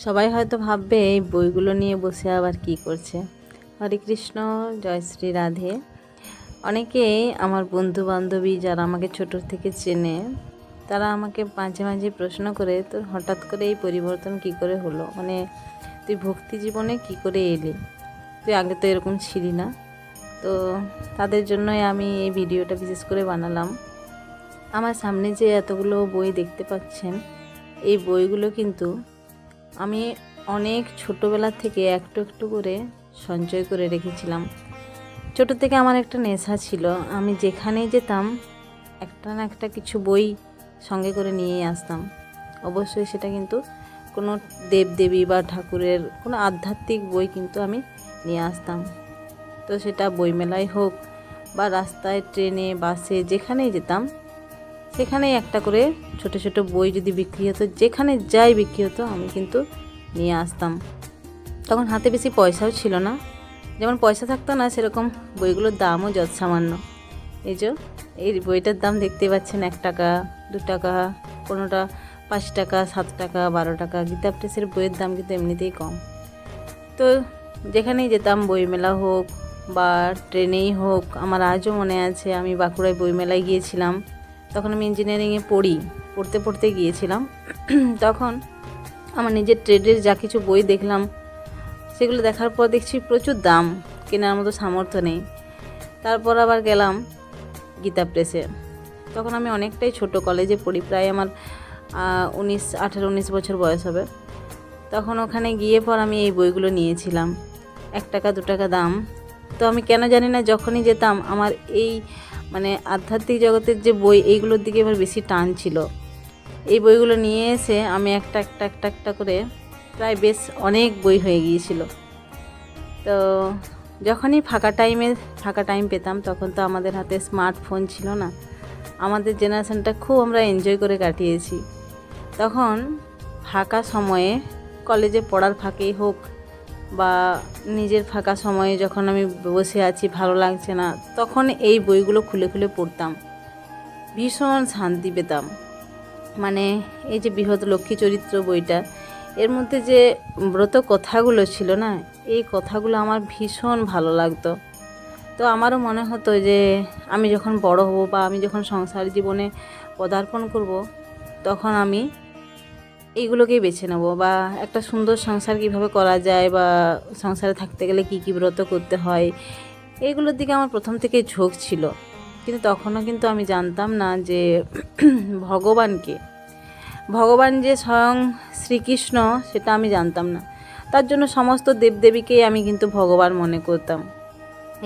সবাই হয়তো ভাববে এই বইগুলো নিয়ে বসে আবার কি করছে। হরে কৃষ্ণ, জয় শ্রী রাধে। অনেকেই আমার বন্ধু বান্ধবী যারা আমাকে ছোট থেকে চেনে, তারা আমাকে মাঝে মাঝে প্রশ্ন করে, তোর হঠাৎ করে এই পরিবর্তন কি করে হলো, মানে তুই ভক্তি জীবনে কি করে এলি, তুই আগে তো এরকম ছিলি না। তো তাদের জন্যই আমি এই ভিডিওটা বিশেষ করে বানালাম। আমার সামনে যে এতগুলো বই দেখতে পাচ্ছেন, এই বইগুলো কিন্তু আমি অনেক ছোটোবেলা থেকে একটু একটু করে সঞ্চয় করে রেখেছিলাম। ছোটো থেকে আমার একটা নেশা ছিল, আমি যেখানেই যেতাম একটা না একটা কিছু বই সঙ্গে করে নিয়েই আসতাম। অবশ্যই সেটা কিন্তু কোনো দেবদেবী বা ঠাকুরের কোনো আধ্যাত্মিক বই কিন্তু আমি নিয়ে আসতাম। তো সেটা বইমেলায় হোক বা রাস্তায়, ট্রেনে, বাসে, যেখানেই যেতাম সেখানেই একটা করে ছোট ছোট বই যদি বিক্রি হতো, যেখানে যাই বিক্রি হতো, আমি কিন্তু নিয়ে আসতাম। তখন হাতে বেশি পয়সাও ছিল না, যেমন পয়সা থাকতো না সেরকম বইগুলোর দামও যৎসামান্য। এই বইটার দাম দেখতে পাচ্ছেন 1 টাকা, 2 টাকা, কোনোটা 5 টাকা, 7 টাকা, 12 টাকা। গীতা প্রেসের বইয়ের দাম কিন্তু এমনিতেই কম। তো যেখানেই যেতাম, বইমেলা হোক বা ট্রেনেই হোক, আমার আজও মনে আছে আমি বাঁকুড়ায় বইমেলায় গিয়েছিলাম। তখন আমি ইঞ্জিনিয়ারিংয়ে পড়তে পড়তে গিয়েছিলাম। তখন আমার নিজের ট্রেডের যা কিছু বই দেখলাম, সেগুলো দেখার পর দেখছি প্রচুর দাম, কেনার মতো সামর্থ্য নেই। তারপর আবার গেলাম গীতা প্রেসে। তখন আমি অনেকটাই ছোট, কলেজে পড়ি, প্রায় আমার 18-19 বছর বয়স হবে। তখন ওখানে গিয়ে পর আমি এই বইগুলো নিয়েছিলাম, 1 টাকা 2 টাকা দাম। তো আমি কেন জানি না, যখনই যেতাম আমার এই মানে আধ্যাত্মিক জগতের যে বই, এইগুলোর দিকে এবার বেশি টান ছিল। এই বইগুলো নিয়ে এসে আমি একটা করে প্রায় বেশ অনেক বই হয়ে গিয়েছিল। তো যখনই ফাঁকা টাইম পেতাম, তখন তো আমাদের হাতে স্মার্টফোন ছিল না। আমাদের জেনারেশনটা খুব আমরা এনজয় করে কাটিয়েছি। তখন ফাঁকা সময়ে, কলেজে পড়ার ফাঁকেই হোক বা নিজের ফাঁকা সময়ে যখন আমি বসে আছি, ভালো লাগছে না, তখন এই বইগুলো খুলে খুলে পড়তাম, ভীষণ শান্তি পেতাম। মানে এই যে বৃহৎ লক্ষ্মী চরিত্র বইটা, এর মধ্যে যে ব্রত কথাগুলো ছিল না, এই কথাগুলো আমার ভীষণ ভালো লাগতো। তো আমারও মনে হতো যে আমি যখন বড় হব বা আমি যখন সংসার জীবনে পদার্পণ করব, তখন আমি এইগুলোকেই বেছে নেব, বা একটা সুন্দর সংসার কিভাবে করা যায়, বা সংসারে থাকতে গেলে কি কি ব্রত করতে হয়, এইগুলোর দিকে আমার প্রথম থেকেই ঝোঁক ছিল। কিন্তু তখনও কিন্তু আমি জানতাম না যে ভগবান যে স্বয়ং শ্রীকৃষ্ণ, সেটা আমি জানতাম না। তার জন্য সমস্ত দেবদেবীকেই আমি কিন্তু ভগবান মনে করতাম।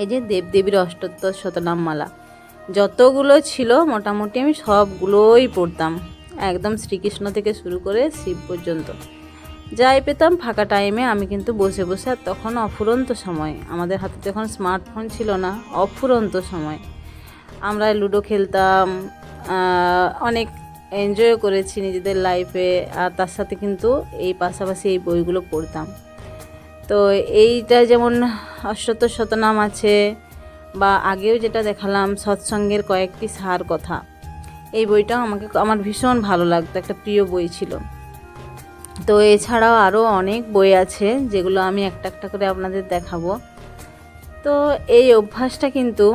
এই যে দেবদেবীর অষ্টোত্তর শতনামমালা যতগুলো ছিল, মোটামুটি আমি সবগুলোই পড়তাম, একদম শ্রীকৃষ্ণ থেকে শুরু করে শিব পর্যন্ত। যাই পেতাম ফাঁকা টাইমে আমি কিন্তু বসে বসে, আর তখন অফুরন্ত সময়, আমাদের হাতে যখন স্মার্টফোন ছিল না, অফুরন্ত সময় আমরা লুডো খেলতাম, অনেক এনজয় করেছি নিজেদের লাইফে। আর তার সাথে কিন্তু এই পাশাপাশি এই বইগুলো পড়তাম। তো এইটা যেমন অষ্টোত্তর শতনাম আছে, বা আগেও যেটা দেখালাম সৎসঙ্গের কয়েকটি সার কথা, এই বইটাও আমার ভীষণ ভালো লাগতো, একটা প্রিয় বই ছিল। তো এছাড়াও আরও অনেক বই আছে, যেগুলো আমি একটা করে আপনাদের দেখাবো। তো এই অভ্যাসটা কিন্তু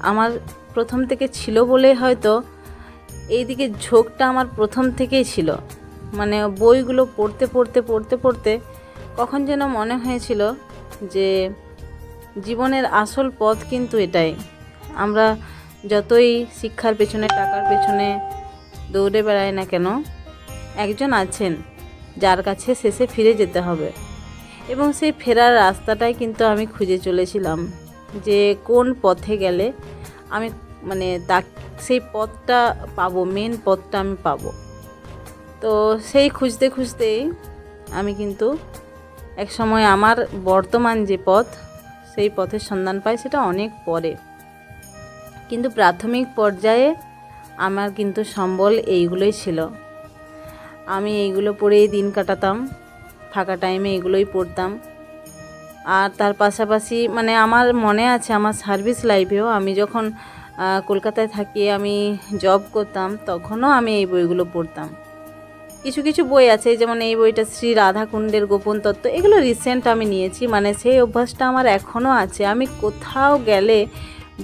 আমার প্রথম থেকে ছিল বলে হয়তো এই দিকে ঝোঁকটা আমার প্রথম থেকেই ছিল। মানে বইগুলো পড়তে কখন যেন মনে হয়েছিল যে জীবনের আসল পথ কিন্তু এটাই। আমরা যতই শিক্ষার পেছনে, টাকার পেছনে দৌড়ে বেড়াই না কেন, একজন আছেন যার কাছে শেষে ফিরে যেতে হবে। এবং সেই ফেরার রাস্তাটাই কিন্তু আমি খুঁজে চলেছিলাম, যে কোন পথে গেলে আমি সেই পথটা পাবো, মেন পথটা আমি পাবো। তো সেই খুঁজতেই আমি কিন্তু এক সময় আমার বর্তমান যে পথ, সেই পথের সন্ধান পাই, সেটা অনেক পরে। কিন্তু প্রাথমিক পর্যায়ে আমার কিন্তু সম্বল এইগুলোই ছিল। আমি এইগুলো পড়েই দিন কাটাতাম, ফাঁকা টাইমে এগুলোই পড়তাম। আর তার পাশাপাশি আমার মনে আছে, আমার সার্ভিস লাইফেও আমি যখন কলকাতায় থাকি, আমি জব করতাম, তখনও আমি এই বইগুলো পড়তাম। কিছু কিছু বই আছে, যেমন এই বইটা শ্রী রাধাকুণ্ডের গোপন তত্ত্ব, এগুলো রিসেন্ট আমি নিয়েছি, মানে সেই অভ্যাসটা আমার এখনও আছে। আমি কোথাও গেলে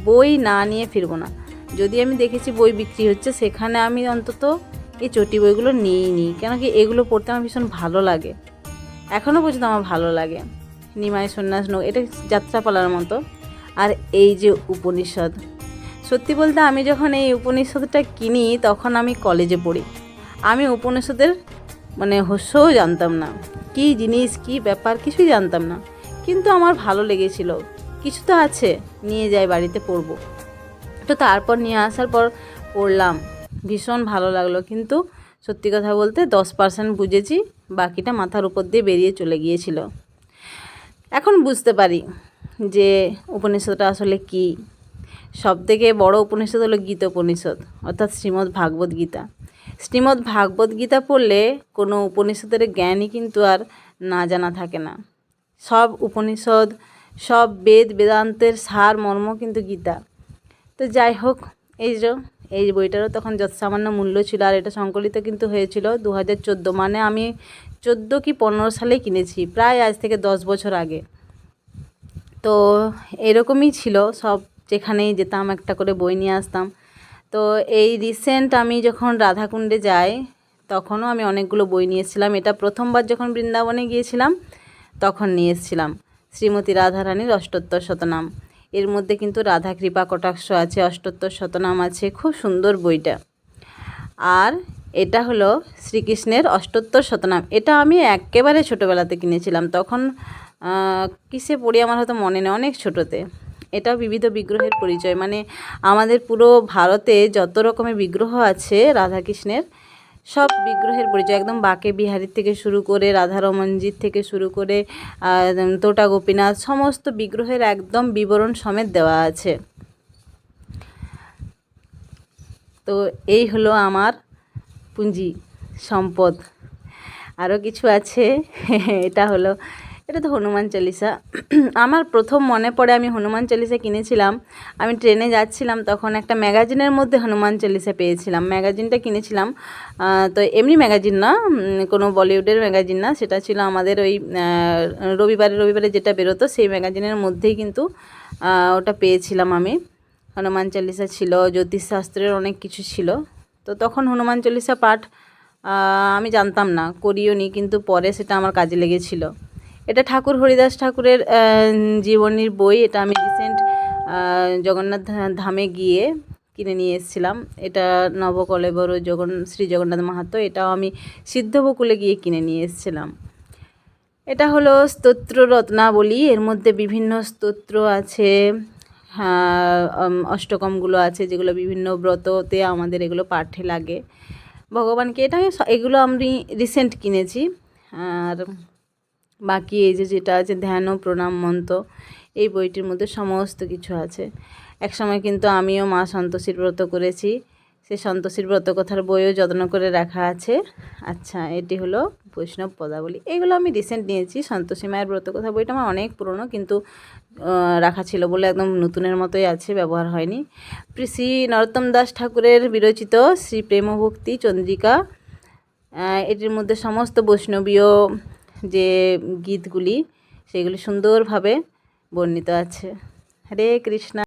বই না নিয়ে ফিরবো না। যদি আমি দেখেছি বই বিক্রি হচ্ছে, সেখানে আমি অন্তত এই চটি বইগুলো নিয়েই নিই, কেন কি এগুলো পড়তে আমার ভীষণ ভালো লাগে, এখনও পর্যন্ত আমার ভালো লাগে। নিমাই সন্ন্যাস এটা যাত্রাপালার মতো। আর এই যে উপনিষদ, সত্যি বলতে আমি যখন এই উপনিষদটা কিনি তখন আমি কলেজে পড়ি। আমি উপনিষদের মানে হস্যও জানতাম না, কি জিনিস কি ব্যাপার কিছুই জানতাম না, কিন্তু আমার ভালো লেগেছিল। কিছু তো আছে, নিয়ে যাই বাড়িতে পড়বো। তো তারপর নিয়ে আসার পর পড়লাম, ভীষণ ভালো লাগলো। কিন্তু সত্যি কথা বলতে 10% বুঝেছি, বাকিটা মাথার উপর দিয়ে বেরিয়ে চলে গিয়েছিল। এখন বুঝতে পারি যে উপনিষদটা আসলে কী। সবথেকে বড় উপনিষদ হলো গীতা উপনিষদ, অর্থাৎ শ্রীমদ্ ভাগবত গীতা। শ্রীমদ্ ভাগবত গীতা পড়লে কোনো উপনিষদের জ্ঞানই কিন্তু আর না জানা থাকে না। সব উপনিষদ, সব বেদ বেদান্তের সার মর্ম কিন্তু গীতা। তো যাই হোক, এই বইটারও তখন যত সামান্য মূল্য ছিল। আর এটা সংকলিত কিন্তু হয়েছিল 2014, মানে আমি 14 কি 15 সালে কিনেছি, প্রায় আজ থেকে 10 বছর আগে। তো এরকমই ছিল সব, যেখানেই যেতাম একটা করে বই নিয়ে আসতাম। তো এই রিসেন্ট আমি যখন রাধাকুণ্ডে যাই তখনও আমি অনেকগুলো বই নিয়ে এসেছিলাম। এটা প্রথমবার যখন বৃন্দাবনে গিয়েছিলাম তখন নিয়ে এসেছিলাম শ্রীমতী রাধারানীর অষ্টোত্তর শতনাম। এর মধ্যে কিন্তু রাধা কৃপা কটাক্ষ আছে, অষ্টোত্তর শতনাম আছে, খুব সুন্দর বইটা। আর এটা হলো শ্রীকৃষ্ণের অষ্টোত্তর শতনাম। এটা আমি একেবারে ছোটোবেলাতে কিনেছিলাম, তখন কিসে পড়ি আমার হয়তো মনে নেই, অনেক ছোটোতে। এটাও বিবিধ বিগ্রহের পরিচয়, মানে আমাদের পুরো ভারতে যত রকমের বিগ্রহ আছে রাধাকৃষ্ণের, সব বিগ্রহের পরিচয়, একদম বাঁকে বিহারীর থেকে শুরু করে রাধারমণজির থেকে শুরু করে তোটা গোপীনাথ, সমস্ত বিগ্রহের একদম বিবরণ সমেত দেওয়া আছে। তো এই হলো আমার পুঁজি সম্পদ। আরও কিছু আছে, এটা তো হনুমান চল্লিশা। আমার প্রথম মনে পড়ে আমি হনুমান চল্লিশা কিনেছিলাম, আমি ট্রেনে যাচ্ছিলাম, তখন একটা ম্যাগাজিনের মধ্যে হনুমান চল্লিশা পেয়েছিলাম। ম্যাগাজিনটা কিনেছিলাম, তো এমনি ম্যাগাজিন না, কোনো বলিউডের ম্যাগাজিন না, সেটা ছিল আমাদের ওই রবিবারে যেটা বেরোতো সেই ম্যাগাজিনের মধ্যেই কিন্তু ওটা পেয়েছিলাম আমি। হনুমান চল্লিশা ছিল, জ্যোতিষশাস্ত্রের অনেক কিছু ছিল। তো তখন হনুমান চল্লিশা পাঠ আমি জানতাম না, করিও নি, কিন্তু পরে সেটা আমার কাজে লেগেছিল। এটা ঠাকুর হরিদাস ঠাকুরের জীবনীর বই। এটা আমি রিসেন্ট জগন্নাথ ধামে গিয়ে কিনে নিয়ে এসেছিলাম। এটা নবকলেবর শ্রী জগন্নাথ মাহাত্ম্য, এটাও আমি সিদ্ধবকুলে গিয়ে কিনে নিয়ে এসেছিলাম। এটা হলো স্তোত্র রত্নাবলী, এর মধ্যে বিভিন্ন স্তোত্র আছে, অষ্টকমগুলো আছে, যেগুলো বিভিন্ন ব্রততে আমাদের এগুলো পাঠে লাগে ভগবানকে। এগুলো আমি রিসেন্ট কিনেছি। আর বাকি এই যেটা আছে ধ্যান ও প্রণাম মন্ত্র, এই বইটির মধ্যে সমস্ত কিছু আছে। এক সময় কিন্তু আমিও মা সন্তোষীর ব্রত করেছি, সেই সন্তোষীর ব্রত কথার বইও যত্ন করে রাখা আছে। আচ্ছা, এটি হলো বৈষ্ণব পদাবলী, এগুলো আমি রিসেন্ট নিয়েছি। সন্তোষী মায়ের ব্রত কথা বইটা আমার অনেক পুরনো, কিন্তু রাখা ছিল বলে একদম নতুনের মতোই আছে, ব্যবহার হয়নি। শ্রী নরোত্তম দাস ঠাকুরের বিরচিত শ্রী প্রেমভক্তি চন্দ্রিকা, এটির মধ্যে সমস্ত বৈষ্ণবীয় যে গীতগুলি সেগুলি সুন্দরভাবে বর্ণিত আছে। হরে কৃষ্ণ।